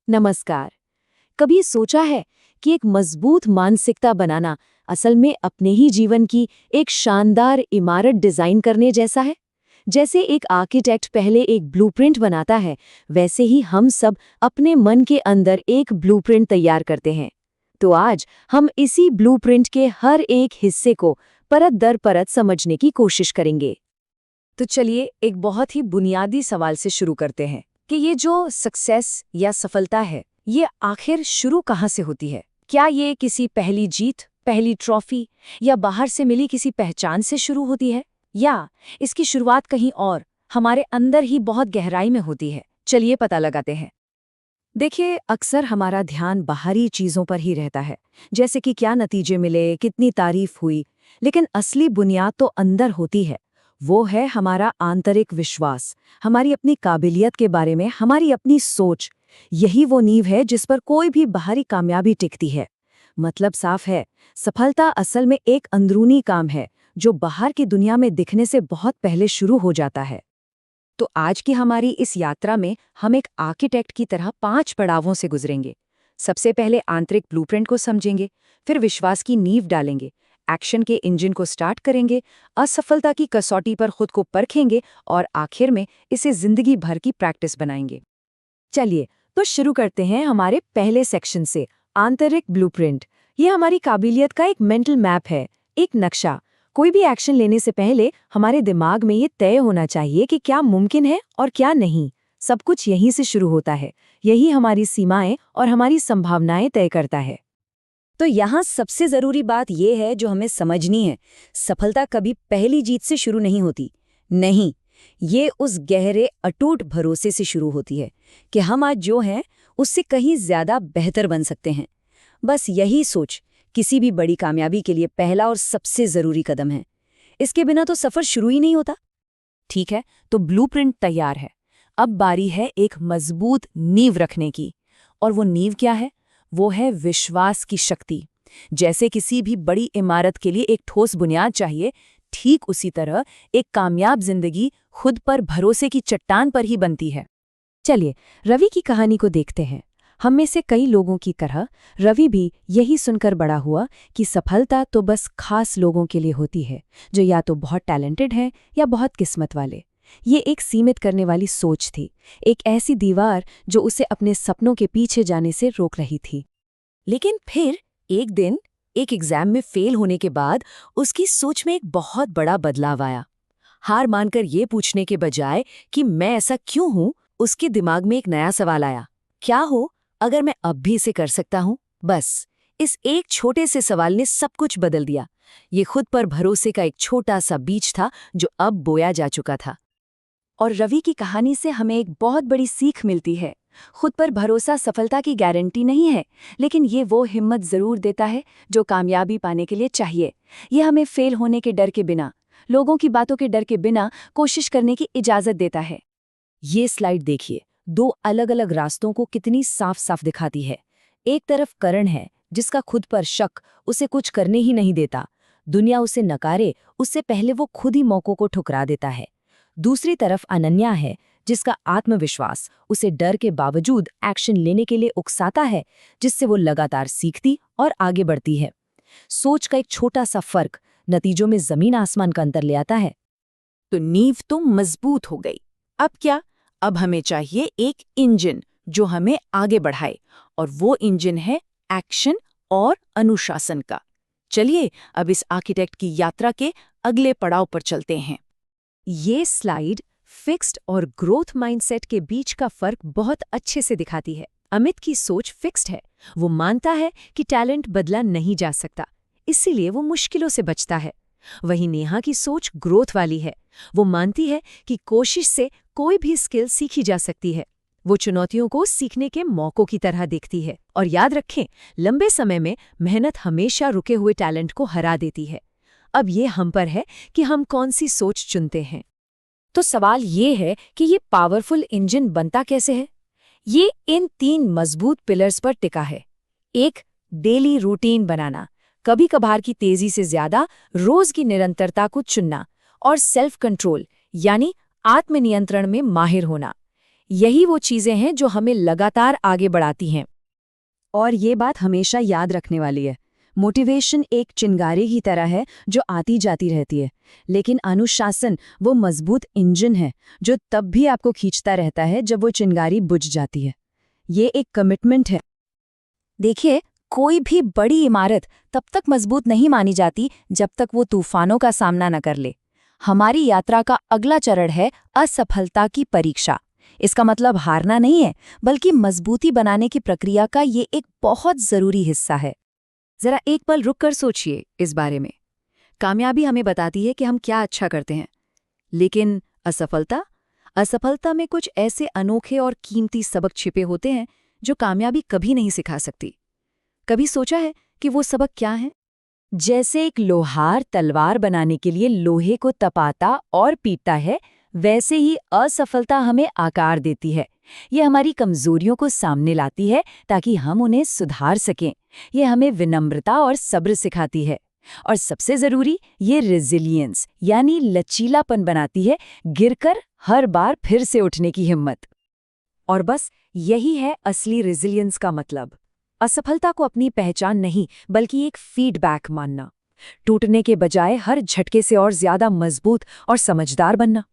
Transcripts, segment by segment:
नमस्कार। कभी सोचा है कि एक मजबूत मानसिकता बनाना असल में अपने ही जीवन की एक शानदार इमारत डिजाइन करने जैसा है? जैसे एक आर्किटेक्ट पहले एक ब्लूप्रिंट बनाता है, वैसे ही हम सब अपने मन के अंदर एक ब्लूप्रिंट तैयार करते हैं। तो आज हम इसी ब्लूप्रिंट के हर एक हिस्से को परत दर परत समझने की कोशिश करेंगे। तो चलिए एक बहुत ही बुनियादी सवाल से शुरू करते हैं कि ये जो सक्सेस या सफलता है, ये आखिर शुरू कहाँ से होती है? क्या ये किसी पहली जीत, पहली ट्रॉफी या बाहर से मिली किसी पहचान से शुरू होती है? या इसकी शुरुआत कहीं और, हमारे अंदर ही बहुत गहराई में होती है? चलिए पता लगाते हैं। देखिए, अक्सर हमारा ध्यान बाहरी चीजों पर ही रहता है, जैसे कि क्या नतीजे मिले, कितनी तारीफ हुई, लेकिन असली बुनियाद तो अंदर होती है। वो है हमारा आंतरिक विश्वास, हमारी अपनी काबिलियत के बारे में, हमारी अपनी सोच। यही वो नींव है जिस पर कोई भी बाहरी कामयाबी टिकती है। मतलब साफ है, सफलता असल में एक अंदरूनी काम है, जो बाहर की दुनिया में दिखने से बहुत पहले शुरू हो जाता है। तो आज की हमारी इस यात्रा में हम एक आर्किटेक्ट की तरह 5 पड़ावों से गुजरेंगे। सबसे पहले आंतरिक ब्लूप्रिंट को समझेंगे, फिर विश्वास की नींव डालेंगे, एक्शन के इंजन को स्टार्ट करेंगे, असफलता की कसौटी पर खुद को परखेंगे और आखिर में इसे जिंदगी भर की प्रैक्टिस बनाएंगे। चलिए, तो शुरू करते हैं हमारे पहले सेक्शन से, आंतरिक ब्लूप्रिंट। ये हमारी काबिलियत का एक मेंटल मैप है, एक नक्शा। कोई भी एक्शन लेने से पहले हमारे दिमाग में ये तय होना चाहिए कि क्या मुमकिन है और क्या नहीं। सब कुछ यहीं से शुरू होता है। यही हमारी सीमाएं और हमारी संभावनाएं तय करता है। तो यहाँ सबसे जरूरी बात यह है जो हमें समझनी है, सफलता कभी पहली जीत से शुरू नहीं होती। नहीं, ये उस गहरे अटूट भरोसे से शुरू होती है कि हम आज जो हैं उससे कहीं ज्यादा बेहतर बन सकते हैं। बस यही सोच किसी भी बड़ी कामयाबी के लिए पहला और सबसे जरूरी कदम है। इसके बिना तो सफर शुरू ही नहीं होता। ठीक है, तो ब्लूप्रिंट तैयार है। अब बारी है एक मजबूत नींव रखने की। और वो नींव क्या है? वो है विश्वास की शक्ति। जैसे किसी भी बड़ी इमारत के लिए एक ठोस बुनियाद चाहिए, ठीक उसी तरह एक कामयाब जिंदगी खुद पर भरोसे की चट्टान पर ही बनती है। चलिए, रवि की कहानी को देखते हैं। हम में से कई लोगों की तरह रवि भी यही सुनकर बड़ा हुआ कि सफलता तो बस खास लोगों के लिए होती है, जो या तो बहुत टैलेंटेड हैं या बहुत किस्मत वाले। ये एक सीमित करने वाली सोच थी, एक ऐसी दीवार जो उसे अपने सपनों के पीछे जाने से रोक रही थी। लेकिन फिर एक दिन एक एग्जाम में फेल होने के बाद उसकी सोच में एक बहुत बड़ा बदलाव आया। हार मानकर ये पूछने के बजाय कि मैं ऐसा क्यों हूं, उसके दिमाग में एक नया सवाल आया, क्या हो अगर मैं अब भी इसे कर सकता हूं? बस इस एक छोटे से सवाल ने सब कुछ बदल दिया। ये खुद पर भरोसे का एक छोटा सा बीज था जो अब बोया जा चुका था। और रवि की कहानी से हमें एक बहुत बड़ी सीख मिलती है। खुद पर भरोसा सफलता की गारंटी नहीं है, लेकिन ये वो हिम्मत जरूर देता है जो कामयाबी पाने के लिए चाहिए। ये हमें फेल होने के डर के बिना, लोगों की बातों के डर के बिना कोशिश करने की इजाजत देता है। ये स्लाइड देखिए, 2 अलग-अलग रास्तों को कितनी साफ साफ दिखाती है। एक तरफ करण है, जिसका खुद पर शक उसे कुछ करने ही नहीं देता। दुनिया उसे नकारे उससे पहले वो खुद ही मौकों को ठुकरा देता है। दूसरी तरफ अनन्या है, जिसका आत्मविश्वास उसे डर के बावजूद एक्शन लेने के लिए उकसाता है, जिससे वो लगातार सीखती और आगे बढ़ती है। सोच का एक छोटा सा फर्क नतीजों में जमीन आसमान का अंतर ले आता है। तो नींव तो मजबूत हो गई। अब क्या? अब हमें चाहिए एक इंजन जो हमें आगे बढ़ाए, और वो इंजन है एक्शन और अनुशासन का। चलिए अब इस आर्किटेक्ट की यात्रा के अगले पड़ाव पर चलते हैं। ये स्लाइड फिक्स्ड और ग्रोथ माइंडसेट के बीच का फर्क बहुत अच्छे से दिखाती है। अमित की सोच फिक्स्ड है। वो मानता है कि टैलेंट बदला नहीं जा सकता, इसीलिए वो मुश्किलों से बचता है। वहीं नेहा की सोच ग्रोथ वाली है। वो मानती है कि कोशिश से कोई भी स्किल सीखी जा सकती है। वो चुनौतियों को सीखने के मौकों की तरह देखती है। और याद रखें, लंबे समय में मेहनत हमेशा रुके हुए टैलेंट को हरा देती है। अब ये हम पर है कि हम कौन सी सोच चुनते हैं। तो सवाल ये है कि ये पावरफुल इंजन बनता कैसे है? ये इन 3 मजबूत पिलर्स पर टिका है। एक, डेली रूटीन बनाना, कभी कभार की तेजी से ज्यादा रोज की निरंतरता को चुनना। और सेल्फ कंट्रोल, यानी आत्मनियंत्रण में माहिर होना। यही वो चीजें हैं जो हमें लगातार आगे बढ़ाती हैं। और ये बात हमेशा याद रखने वाली है। मोटिवेशन एक चिंगारी की तरह है जो आती जाती रहती है, लेकिन अनुशासन वो मजबूत इंजन है जो तब भी आपको खींचता रहता है जब वो चिंगारी बुझ जाती है। ये एक कमिटमेंट है। देखिए, कोई भी बड़ी इमारत तब तक मजबूत नहीं मानी जाती जब तक वो तूफानों का सामना न कर ले। हमारी यात्रा का अगला चरण है असफलता की परीक्षा। इसका मतलब हारना नहीं है, बल्कि मजबूती बनाने की प्रक्रिया का ये एक बहुत जरूरी हिस्सा है। जरा एक पल रुक कर सोचिए इस बारे में। कामयाबी हमें बताती है कि हम क्या अच्छा करते हैं, लेकिन असफलता में कुछ ऐसे अनोखे और कीमती सबक छिपे होते हैं जो कामयाबी कभी नहीं सिखा सकती। कभी सोचा है कि वो सबक क्या हैं? जैसे एक लोहार तलवार बनाने के लिए लोहे को तपाता और पीटता है, वैसे ही असफलता हमें आकार देती है। ये हमारी कमजोरियों को सामने लाती है ताकि हम उन्हें सुधार सकें। ये हमें विनम्रता और सब्र सिखाती है। और सबसे जरूरी, ये रेजिलियंस यानी लचीलापन बनाती है, गिरकर हर बार फिर से उठने की हिम्मत। और बस यही है असली रेजिलियंस का मतलब। असफलता को अपनी पहचान नहीं, बल्कि एक फीडबैक मानना। टूटने के बजाय हर झटके से और ज्यादा मजबूत और समझदार बनना।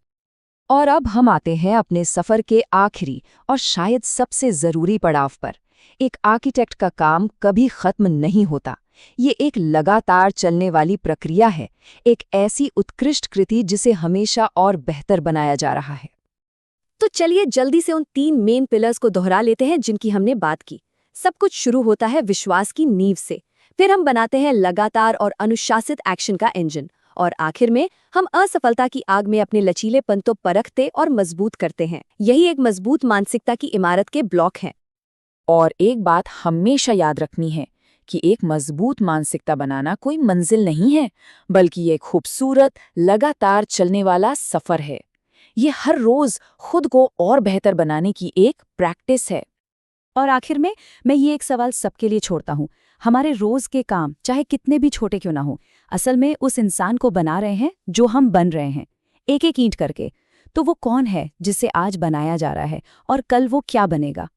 और अब हम आते हैं अपने सफर के आखिरी और शायद सबसे जरूरी पड़ाव पर। एक आर्किटेक्ट का काम कभी खत्म नहीं होता। ये एक लगातार चलने वाली प्रक्रिया है, एक ऐसी उत्कृष्ट कृति जिसे हमेशा और बेहतर बनाया जा रहा है। तो चलिए जल्दी से उन 3 मेन पिलर्स को दोहरा लेते हैं जिनकी हमने बात की। सब कुछ शुरू होता है विश्वास की नींव से, फिर हम बनाते हैं लगातार और अनुशासित एक्शन का इंजन, और आखिर में हम असफलता की आग में अपने लचीलेपन को परखते और मजबूत करते हैं। यही एक मजबूत मानसिकता की इमारत के ब्लॉक हैं। और एक बात हमेशा याद रखनी है कि एक मजबूत मानसिकता बनाना कोई मंजिल नहीं है, बल्कि एक खूबसूरत, लगातार चलने वाला सफर है। ये हर रोज खुद को और बेहतर बनाने की एक प्रैक्टिस है। और आखिर में मैं ये एक सवाल सबके लिए छोड़ता हूँ। हमारे रोज के काम, चाहे कितने भी छोटे क्यों ना हो, असल में उस इंसान को बना रहे हैं जो हम बन रहे हैं, एक एक ईंट करके। तो वो कौन है जिसे आज बनाया जा रहा है, और कल वो क्या बनेगा?